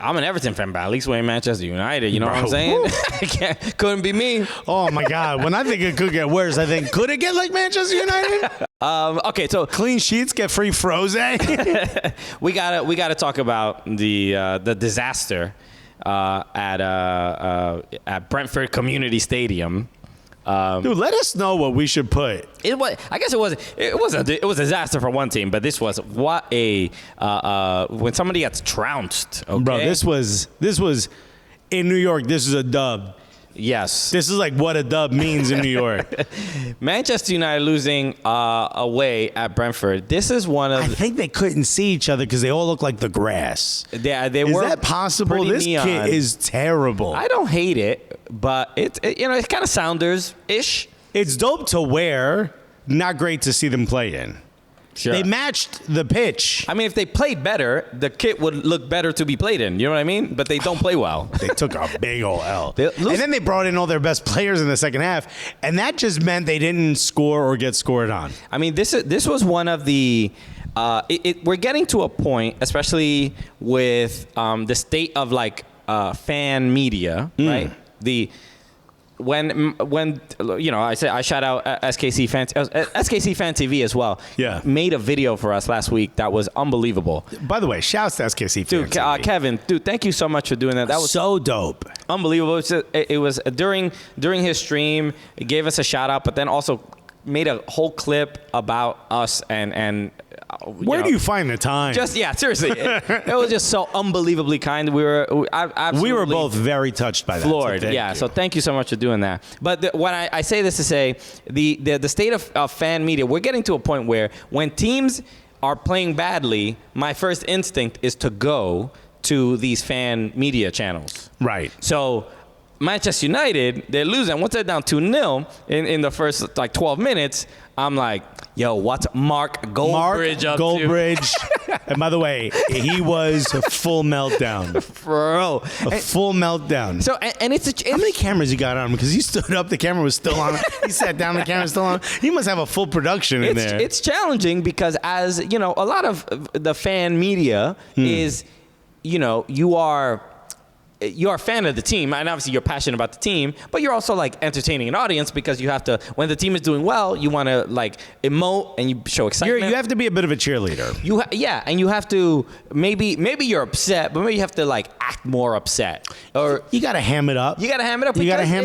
I'm an Everton fan, but at least we're in Manchester United. You know what I'm saying? Couldn't be me. Oh my God! When I think it could get worse, I think could it get like Manchester United? Okay, so clean sheets get free froze. we gotta talk about the disaster at Brentford Community Stadium. Dude, let us know what we should put. It was. I guess it was a disaster for one team, but this was when somebody gets trounced. Okay? Bro, this was in New York. This is a dub. Yes. This is like what a dub means in New York. Manchester United losing away at Brentford. This is one of. I think they couldn't see each other because they all look like the grass. They is were that possible? This neon. kit is terrible. I don't hate it, but it's kind of Sounders-ish. It's dope to wear. Not great to see them play in. Sure. They matched the pitch. I mean, if they played better, the kit would look better to be played in. You know what I mean? But they don't play well. They took a big old L. And then they brought in all their best players in the second half, and that just meant they didn't score or get scored on. I mean, this was one of the. We're getting to a point, especially with the state of like fan media, right? When I shout out SKC Fan TV as well. Yeah, made a video for us last week that was unbelievable. By the way, shouts to SKC Fan TV. Kevin, thank you so much for doing that. That was so dope, unbelievable. It was during his stream. It gave us a shout out, but then also made a whole clip about us and. Where do you find the time? Seriously, it was just so unbelievably kind. We were both very touched by that. Floored, so thank you so much for doing that. But when I say this to say the state of fan media, we're getting to a point where when teams are playing badly, my first instinct is to go to these fan media channels. Right. So Manchester United, they're losing. Once they're down 2-0 in the first like 12 minutes, I'm like, yo, what's Mark Goldbridge up to? And by the way, he was a full meltdown. Bro. Full meltdown. So, and it's how many cameras he got on him? Because he stood up, the camera was still on. He sat down, the camera was still on. He must have a full production in there. It's challenging because as, a lot of the fan media is, you're a fan of the team, and obviously you're passionate about the team, but you're also like entertaining an audience because you have to, when the team is doing well, you want to like emote and you show excitement. You have to be a bit of a cheerleader. And you have to maybe you're upset, but maybe you have to like act more upset, or you got to ham it up. You got to ham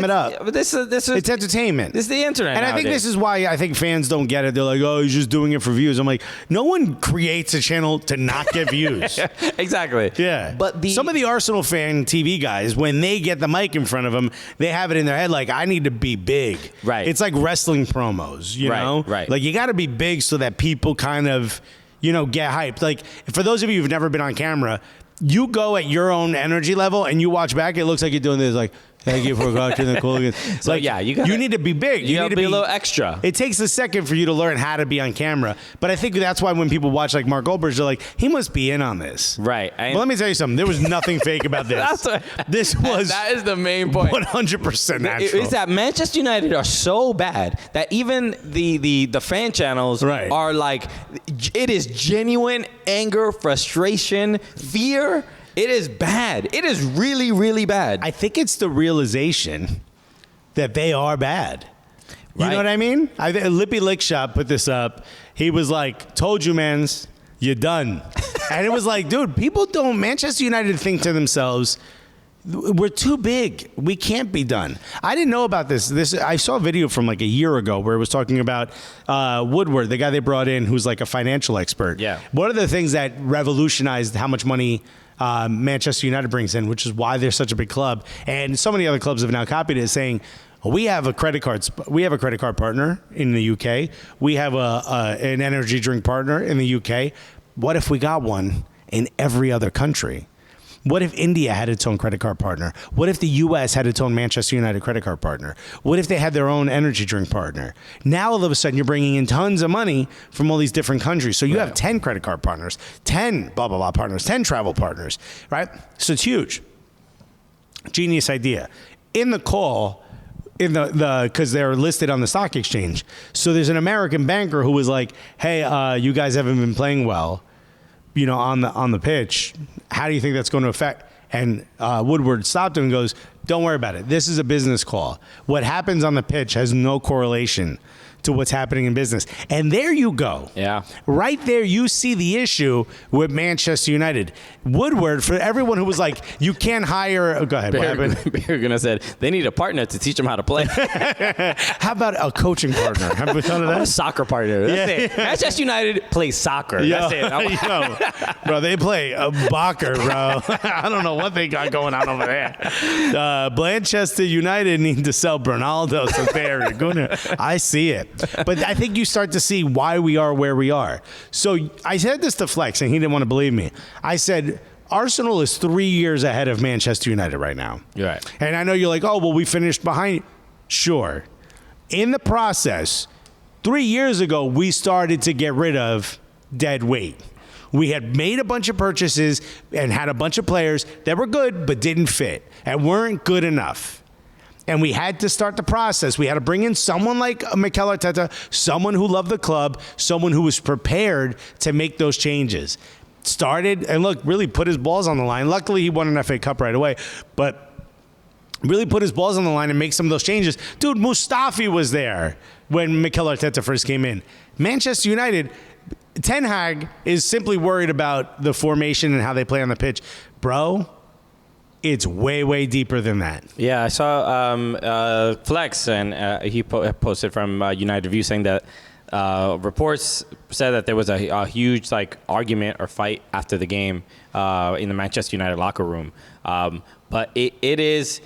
it up. But this is it's entertainment. This is the internet, and nowadays. I think this is why I think fans don't get it. They're like, oh, he's just doing it for views. I'm like, no one creates a channel to not get views. Exactly. Yeah. But some of the Arsenal fan TV guys, when they get the mic in front of them, they have it in their head like, I need to be big. Right. It's like wrestling promos, you know? Right. Like, you got to be big so that people kind of, get hyped. Like, for those of you who've never been on camera, you go at your own energy level and you watch back, it looks like you're doing this like, thank you for watching the Cooligans. So like, you need to be big. You need to be a little extra. It takes a second for you to learn how to be on camera. But I think that's why when people watch like Mark Goldbridge, they're like, he must be in on this. Right. Well, let me tell you something. There was nothing fake about this. That is the main point. 100% natural. Is that Manchester United are so bad that even the fan channels are like, it is genuine anger, frustration, fear. It is bad. It is really, really bad. I think it's the realization that they are bad. You know what I mean? Lippy Lickshot put this up. He was like, told you, mans, you're done. And it was like, dude, Manchester United think to themselves, we're too big. We can't be done. I didn't know about this. I saw a video from like a year ago where it was talking about Woodward, the guy they brought in who's like a financial expert. Yeah. One of the things that revolutionized how much money Manchester United brings in, which is why they're such a big club, and so many other clubs have now copied it, saying we have a credit card partner in the UK. We have an energy drink partner in the UK. What if we got one in every other country? What if India had its own credit card partner? What if the U.S. had its own Manchester United credit card partner? What if they had their own energy drink partner? Now, all of a sudden, you're bringing in tons of money from all these different countries. So you have 10 credit card partners, 10 blah, blah, blah partners, 10 travel partners, right? So it's huge. Genius idea. In the call, because they're listed on the stock exchange. So there's an American banker who was like, hey, you guys haven't been playing well, on the pitch. How do you think that's going to affect? And Woodward stopped him and goes, "Don't worry about it. This is a business call. What happens on the pitch has no correlation to what's happening in business." And there you go. Yeah. Right there, you see the issue with Manchester United. Woodward, for everyone who was like, you can't hire. Go ahead. What happened? You're going to say they need a partner to teach them how to play. How about a coaching partner? Have we thought of that? A soccer partner. That's it. Manchester United plays soccer. That's it. Yo, bro, they play a Bacher, bro. I don't know what they got going on over there. Manchester United need to sell Ronaldo to Barry Gunnar. I see it. But I think you start to see why we are where we are. So I said this to Flex, and he didn't want to believe me. I said, Arsenal is 3 years ahead of Manchester United right now. You're right. And I know you're like, oh, well, we finished behind. Sure. In the process, 3 years ago, we started to get rid of dead weight. We had made a bunch of purchases and had a bunch of players that were good but didn't fit and weren't good enough. And we had to start the process. We had to bring in someone like Mikel Arteta, someone who loved the club, someone who was prepared to make those changes. Started and look, really put his balls on the line. Luckily, he won an FA Cup right away, but really put his balls on the line and make some of those changes. Dude, Mustafi was there when Mikel Arteta first came in. Manchester United, Ten Hag is simply worried about the formation and how they play on the pitch. Bro, it's way, way deeper than that. Yeah, I saw Flex, and he posted from United View saying that reports said that there was a huge argument or fight after the game in the Manchester United locker room. But it is.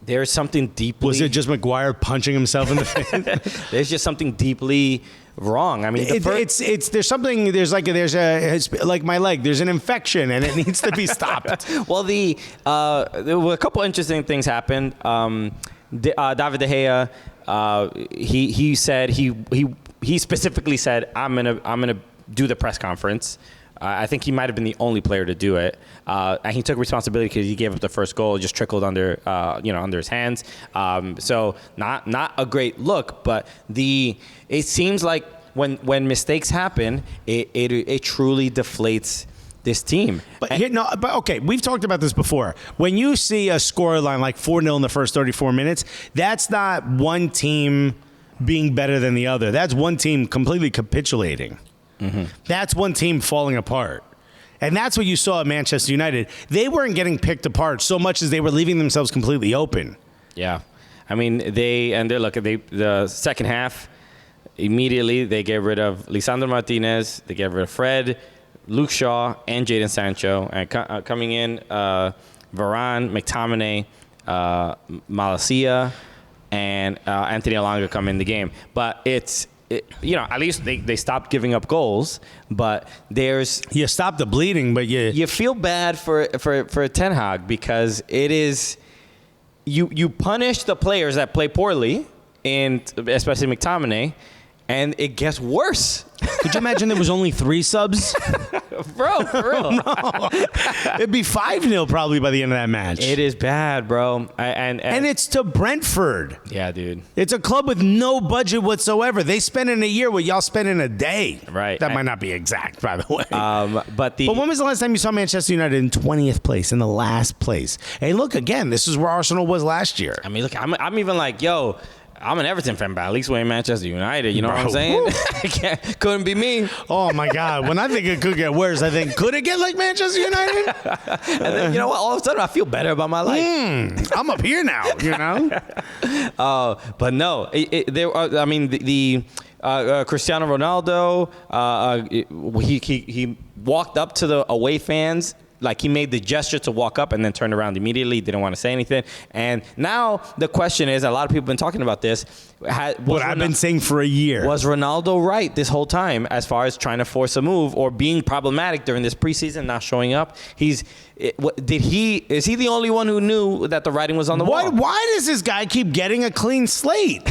There's something deeply. Was it just Maguire punching himself in the face? There's just something deeply wrong. I mean, there's something. There's like my leg. There's an infection and it needs to be stopped. Well, there were a couple interesting things happened. David De Gea, he said he specifically said, I'm gonna do the press conference. I think he might have been the only player to do it, and he took responsibility because he gave up the first goal. It just trickled under his hands. So not a great look, but it seems like when mistakes happen, it truly deflates this team. But okay, we've talked about this before. When you see a scoreline like 4-0 in the first 34 minutes, that's not one team being better than the other. That's one team completely capitulating. Mm-hmm. That's one team falling apart. And that's what you saw at Manchester United. They weren't getting picked apart so much as they were leaving themselves completely open. Yeah. I mean, the second half, immediately they get rid of Lisandro Martinez, they get rid of Fred, Luke Shaw, and Jadon Sancho. And coming in, Varane, McTominay, Malacia, and Anthony Elanga come in the game. But at least they stopped giving up goals. But you stop the bleeding, but you feel bad for Ten Hag because it is you punish the players that play poorly, and especially McTominay, and it gets worse. Could you imagine there was only 3 subs? Bro, for real. No. It'd be 5-0 probably by the end of that match. It is bad, bro. And it's to Brentford. Yeah, dude. It's a club with no budget whatsoever. They spend in a year what y'all spend in a day. Right. That might not be exact, by the way. But when was the last time you saw Manchester United in 20th place, in the last place? Hey, look, again, this is where Arsenal was last year. I mean, look, I'm even like, yo, I'm an Everton fan, but at least we're in Manchester United. You know what I'm saying? Couldn't be me. Oh, my God. When I think it could get worse, I think, could it get like Manchester United? And then, you know what? All of a sudden, I feel better about my life. I'm up here now, you know? But no. Cristiano Ronaldo, he walked up to the away fans. Like, he made the gesture to walk up and then turned around immediately. Didn't want to say anything. And now the question is, a lot of people have been talking about this. What I've been saying for a year. Was Ronaldo right this whole time as far as trying to force a move or being problematic during this preseason, not showing up? Is he the only one who knew that the writing was on the wall? Why does this guy keep getting a clean slate?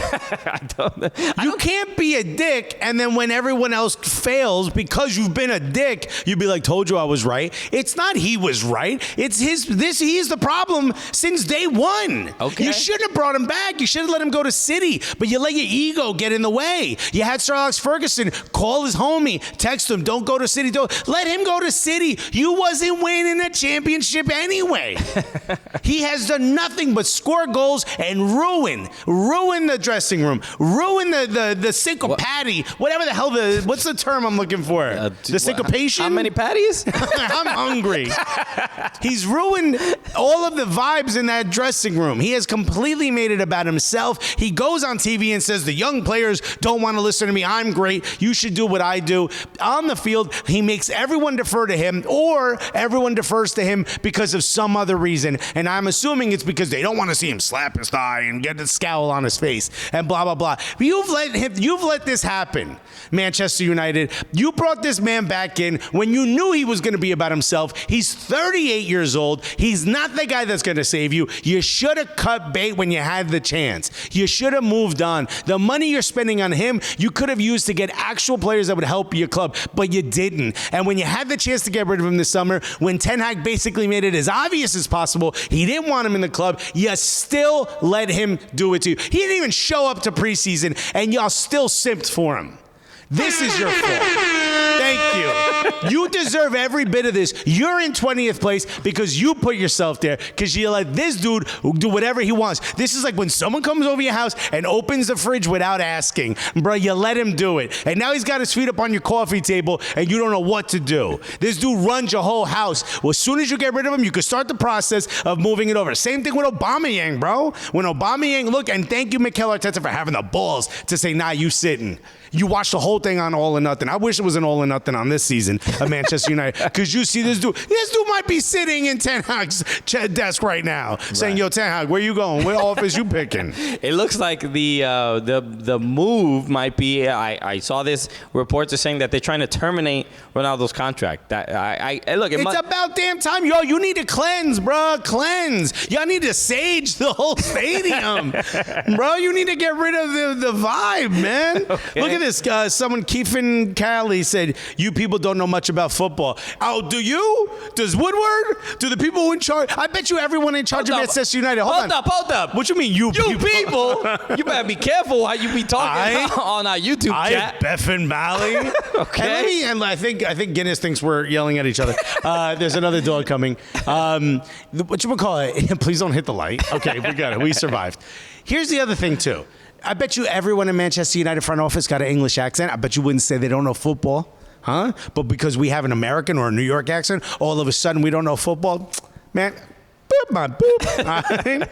You can't be a dick, and then when everyone else fails because you've been a dick, you'd be like, told you I was right. It's not he was right. It's he is the problem since day one. Okay. You shouldn't have brought him back. You should have let him go to City, but you let your ego get in the way. You had Sir Alex Ferguson call his homie, text him, don't go to City. Don't let him go to City. You wasn't winning a championship anyway. He has done nothing but score goals and ruin the dressing room, ruin the syncopatty, whatever the hell what's the term I'm looking for? The syncopation? How many patties? I'm hungry. He's ruined all of the vibes in that dressing room. He has completely made it about himself. He goes on TV and says, the young players don't want to listen to me. I'm great. You should do what I do. On the field, he makes everyone defer to him, or everyone defers to him because of some other reason. And I'm assuming it's because they don't want to see him slap his thigh and get a scowl on his face and blah, blah, blah. You've let this happen, Manchester United. You brought this man back in when you knew he was going to be about himself. He's 38 years old. He's not the guy that's going to save you. You should have cut bait when you had the chance. You should have moved on. The money you're spending on him, you could have used to get actual players that would help your club, but you didn't. And when you had the chance to get rid of him this summer, when Ten Hag basically made it as obvious as possible, he didn't want him in the club, you still let him do it to you. He didn't even show up to preseason, and y'all still simped for him. This is your fault. Thank you. You deserve every bit of this. You're in 20th place because you put yourself there, because you let this dude do whatever he wants. This is like when someone comes over your house and opens the fridge without asking. Bro, you let him do it. And now he's got his feet up on your coffee table and you don't know what to do. This dude runs your whole house. Well, as soon as you get rid of him, you can start the process of moving it over. Same thing with Aubameyang, bro. When Aubameyang, look, and thank you, Mikel Arteta, for having the balls to say, nah, you sitting. You watched the whole thing on All or Nothing. I wish it was an All or Nothing on this season of Manchester United, because you see this dude. This dude might be sitting in Ten Hag's desk right now, saying, "Yo, Ten Hag, where you going? What office you picking?" It looks like the move might be. I saw this reports are saying that they're trying to terminate Ronaldo's contract. That look. It's about damn time, yo. You need to cleanse, bro. Cleanse. Y'all need to sage the whole stadium, bro. You need to get rid of the vibe, man. Okay. Look at this. Someone, Keefen Cali, said, "You people don't know much about football." Oh, do you? Does Woodward? Do the people in charge? I bet you everyone in charge of Manchester United. Hold up. What you mean, you people? You better be careful how you be talking on our YouTube chat. Beffin Mally. Okay. And I think Guinness thinks we're yelling at each other. There's another dog coming. What you call it? Please don't hit the light. Okay, we got it. We survived. Here's the other thing too. I bet you everyone in Manchester United front office got an English accent. I bet you wouldn't say they don't know football, huh? But because we have an American or a New York accent, all of a sudden we don't know football. Man, boop my boop.